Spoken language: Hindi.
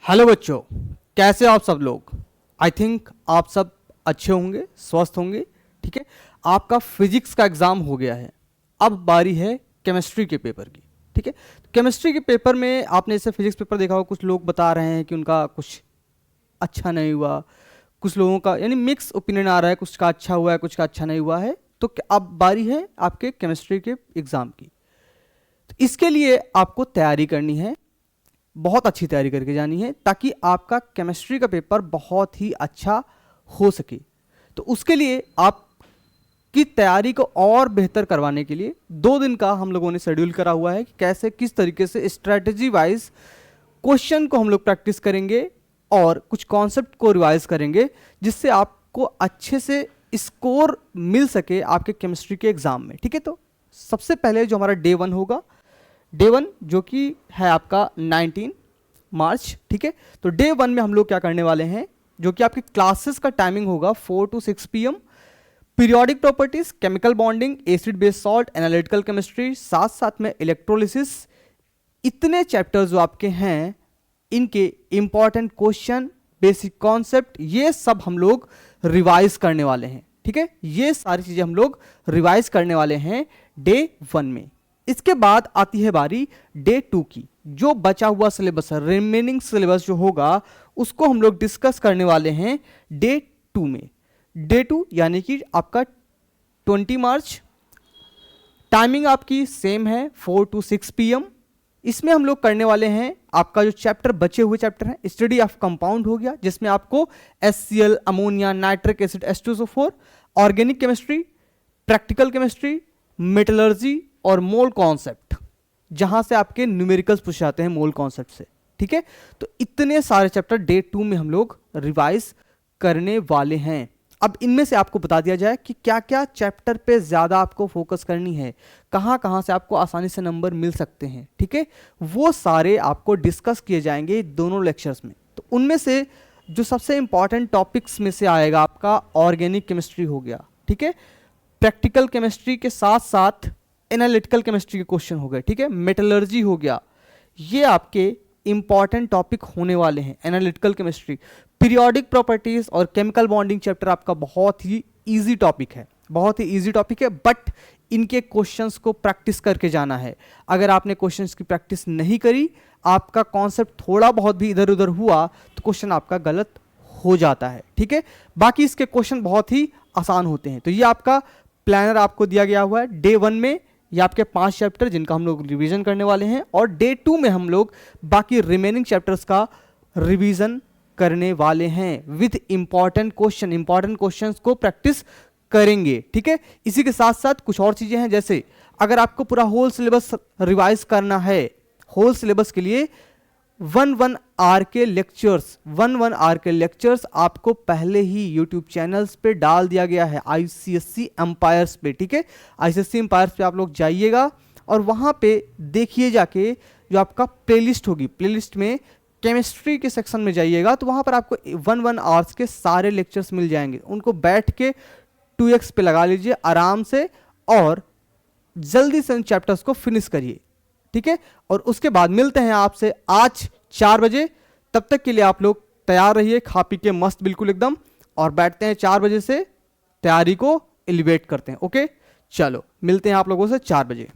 हेलो बच्चों, कैसे हो आप सब लोग। आई थिंक आप सब अच्छे होंगे, स्वस्थ होंगे। ठीक है, आपका फिजिक्स का एग्ज़ाम हो गया है। अब बारी है केमिस्ट्री के पेपर की। ठीक है, केमिस्ट्री के पेपर में आपने जैसे फिजिक्स पेपर देखा हो, कुछ लोग बता रहे हैं कि उनका कुछ अच्छा नहीं हुआ, कुछ लोगों का यानी मिक्स ओपिनियन आ रहा है, कुछ का अच्छा हुआ है, कुछ का अच्छा नहीं हुआ है। तो अब बारी है आपके केमिस्ट्री के एग्ज़ाम की। तो इसके लिए आपको तैयारी करनी है, बहुत अच्छी तैयारी करके जानी है, ताकि आपका केमिस्ट्री का पेपर बहुत ही अच्छा हो सके। तो उसके लिए आप की तैयारी को और बेहतर करवाने के लिए 2 दिन का हम लोगों ने शेड्यूल करा हुआ है कि कैसे किस तरीके से स्ट्रेटजी वाइज क्वेश्चन को हम लोग प्रैक्टिस करेंगे और कुछ कॉन्सेप्ट को रिवाइज करेंगे, जिससे आपको अच्छे से स्कोर मिल सके आपके केमिस्ट्री के एग्जाम में। ठीक है, तो सबसे पहले जो हमारा डे 1 होगा, डे 1 जो कि है आपका 19 मार्च। ठीक है, तो डे 1 में हम लोग क्या करने वाले हैं, जो कि आपकी क्लासेस का टाइमिंग होगा 4 to 6 PM। Periodic properties, chemical bonding, acid base salt, analytical chemistry, साथ साथ में इलेक्ट्रोलिसिस, इतने चैप्टर्स जो आपके हैं, इनके इंपॉर्टेंट क्वेश्चन, बेसिक कॉन्सेप्ट, ये सब हम लोग रिवाइज करने वाले हैं। ठीक है, ये सारी चीजें हम लोग रिवाइज करने वाले हैं डे 1 में। इसके बाद आती है बारी डे 2 की। जो बचा हुआ सिलेबस है, रिमेनिंग सिलेबस जो होगा, उसको हम लोग डिस्कस करने वाले हैं डे 2 में। डे 2 यानी कि आपका 20 मार्च। टाइमिंग आपकी सेम है 4 to 6 PM। इसमें हम लोग करने वाले हैं आपका जो चैप्टर बचे हुए चैप्टर हैं, स्टडी ऑफ कंपाउंड हो गया, जिसमें आपको HCl, ammonia, nitric acid, H2SO4, organic chemistry, practical chemistry, metallurgy और मोल कॉन्सेप्ट, जहां से आपके न्यूमेरिकल्स पूछे जाते हैं मोल कॉन्सेप्ट से। ठीक है, तो इतने सारे चैप्टर डे 2 में हम लोग रिवाइज करने वाले हैं। अब इनमें से आपको बता दिया जाए कि क्या क्या चैप्टर पे ज्यादा आपको फोकस करनी है, कहां कहां से आपको आसानी से नंबर मिल सकते हैं। ठीक है, वो सारे आपको डिस्कस किए जाएंगे दोनों लेक्चर्स में। तो उनमें से जो सबसे इंपॉर्टेंट टॉपिक्स में से आएगा आपका ऑर्गेनिक केमिस्ट्री हो गया। ठीक है, प्रैक्टिकल केमिस्ट्री के साथ साथ एनालिटिकल केमिस्ट्री के क्वेश्चन हो गए। ठीक है, मेटलर्जी हो गया, ये आपके इंपॉर्टेंट टॉपिक होने वाले हैं। एनालिटिकल केमिस्ट्री, पीरियोडिक प्रॉपर्टीज और केमिकल बॉन्डिंग चैप्टर आपका बहुत ही इजी टॉपिक है, बहुत ही इजी टॉपिक है, बट इनके क्वेश्चंस को प्रैक्टिस करके जाना है। अगर आपने क्वेश्चंस की प्रैक्टिस नहीं करी, आपका कॉन्सेप्ट थोड़ा बहुत भी इधर उधर हुआ, तो क्वेश्चन आपका गलत हो जाता है। ठीक है, बाकी इसके क्वेश्चन बहुत ही आसान होते हैं। तो ये आपका प्लानर आपको दिया गया हुआ है। डे 1 में ये आपके 5 चैप्टर जिनका हम लोग रिवीजन करने वाले हैं, और डे 2 में हम लोग बाकी रिमेनिंग चैप्टर्स का रिवीजन करने वाले हैं विद इंपॉर्टेंट क्वेश्चंस को प्रैक्टिस करेंगे। ठीक है, इसी के साथ साथ कुछ और चीजें हैं, जैसे अगर आपको पूरा होल सिलेबस रिवाइज करना है, होल सिलेबस के लिए 1 आवर के लेक्चर्स आपको पहले ही यूट्यूब चैनल्स पे डाल दिया गया है, ICSE एम्पायर्स पे। ठीक है, ICSE एम्पायर्स पे आप लोग जाइएगा और वहां पे देखिए जाके जो आपका प्लेलिस्ट होगी, प्लेलिस्ट में केमिस्ट्री के सेक्शन में जाइएगा, तो वहां पर आपको 1 आवर्स के सारे लेक्चर्स मिल जाएंगे। उनको बैठ के 2x पे लगा लीजिए आराम से और जल्दी से उन चैप्टर्स को फिनिश करिए। ठीक है, और उसके बाद मिलते हैं आपसे आज 4 बजे। तब तक के लिए आप लोग तैयार रहिए, खा पी के मस्त बिल्कुल एकदम, और बैठते हैं 4 बजे से तैयारी को एलिवेट करते हैं। ओके, चलो मिलते हैं आप लोगों से 4 बजे।